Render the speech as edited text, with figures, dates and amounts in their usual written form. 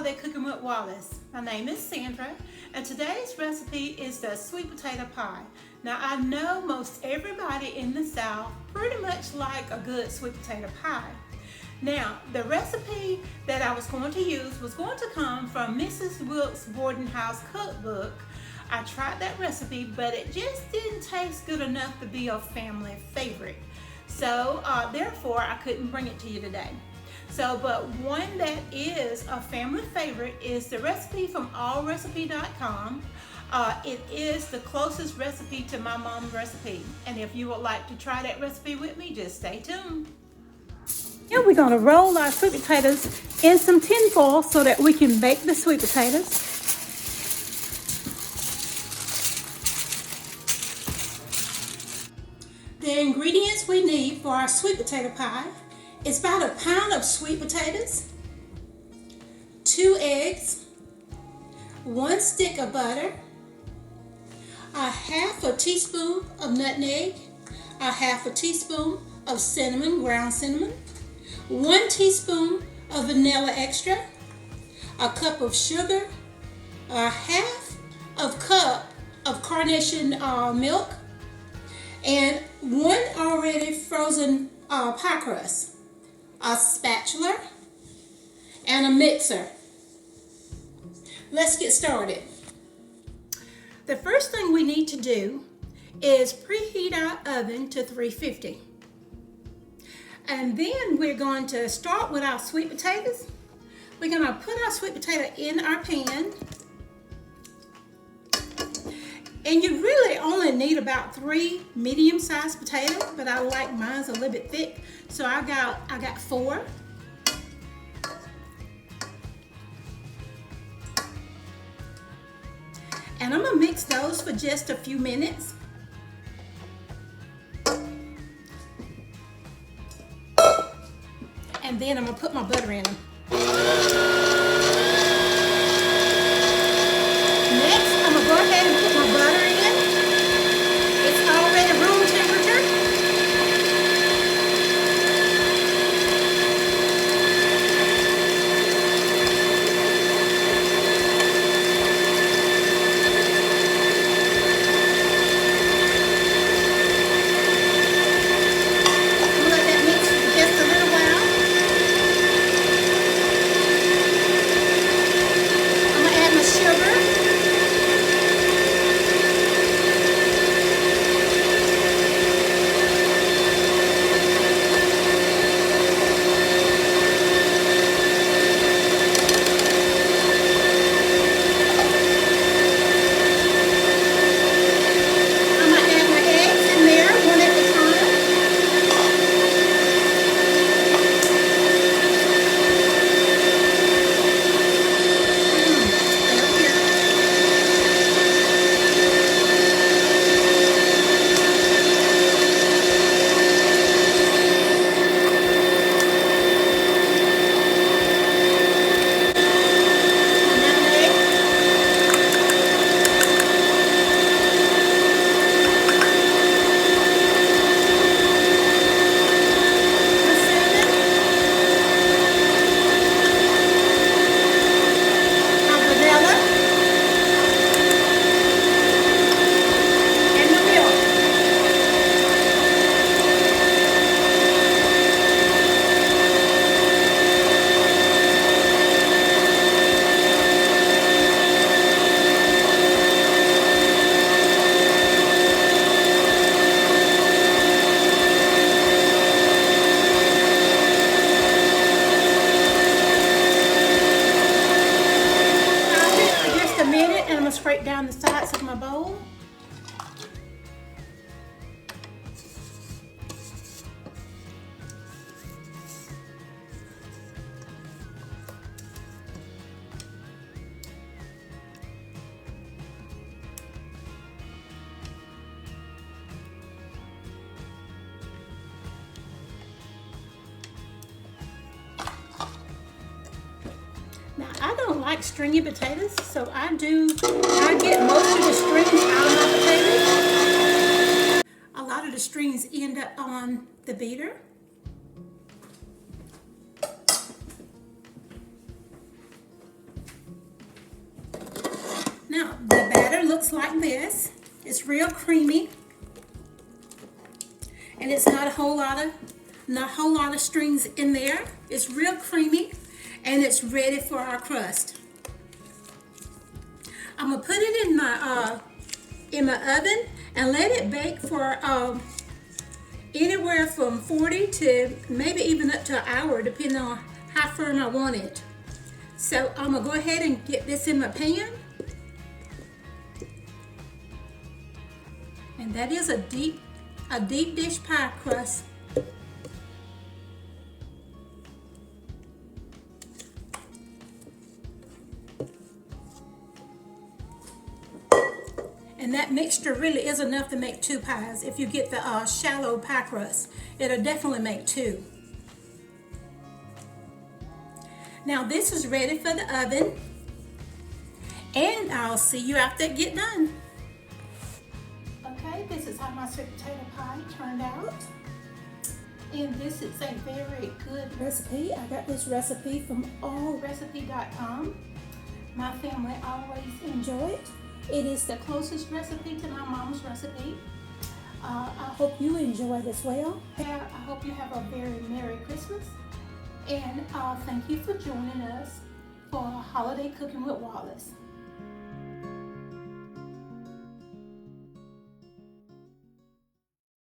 Holiday Cooking with Wallace. My name is Sandra, and today's recipe is the sweet potato pie. Now, I know most everybody in the South pretty much like a good sweet potato pie. Now, the recipe that I was going to use was going to come from Mrs. Wilkes' Boarding House cookbook. I tried that recipe, but it just didn't taste good enough to be a family favorite. So, therefore, I couldn't bring it to you today. But one that is a family favorite is the recipe from allrecipe.com. It is the closest recipe to my mom's recipe. And if you would like to try that recipe with me, just stay tuned. Now we're going to roll our sweet potatoes in some tin foil so that we can bake the sweet potatoes. The ingredients we need for our sweet potato pie is about a pound of sweet potatoes, 2 eggs, 1 stick of butter, a half a teaspoon of nutmeg, a half a teaspoon of cinnamon, ground cinnamon, 1 teaspoon of vanilla extra, a cup of sugar, a half of cup of carnation milk, and 1 already frozen pie crust, a spatula, and a mixer. Let's get started. The first thing we need to do is preheat our oven to 350. And then we're going to start with our sweet potatoes. We're going to put our sweet potato in our pan. And you really only need about 3 medium-sized potatoes, but I like mine a little bit thick, so I got 4. And I'm gonna mix those for just a few minutes. And then I'm gonna put my butter in them. Next, I'm gonna go ahead and put my butter in. It's already room temperature. I'm gonna let that mix for just a little while. I'm gonna add my sugar. Scrape down the sides of my bowl. Now, I don't like stringy potatoes, so I get most of the strings out of my potatoes. A lot of the strings end up on the beater. Now, the batter looks like this. It's real creamy. And it's not a whole lot of strings in there. It's real creamy, and it's ready for our crust. I'm gonna put it in my oven and let it bake for anywhere from 40 to maybe even up to an hour, depending on how firm I want it. So I'm gonna go ahead and get this in my pan. And that is a deep dish pie crust. And that mixture really is enough to make 2 pies. If you get the shallow pie crust, it'll definitely make 2. Now this is ready for the oven, and I'll see you after it get done. Okay, this is how my sweet potato pie turned out. And this is a very good recipe. I got this recipe from allrecipe.com. My family always enjoy it. It is the closest recipe to my mom's recipe. I hope you enjoy it as well. I hope you have a very Merry Christmas. And thank you for joining us for Holiday Cooking with Wallace.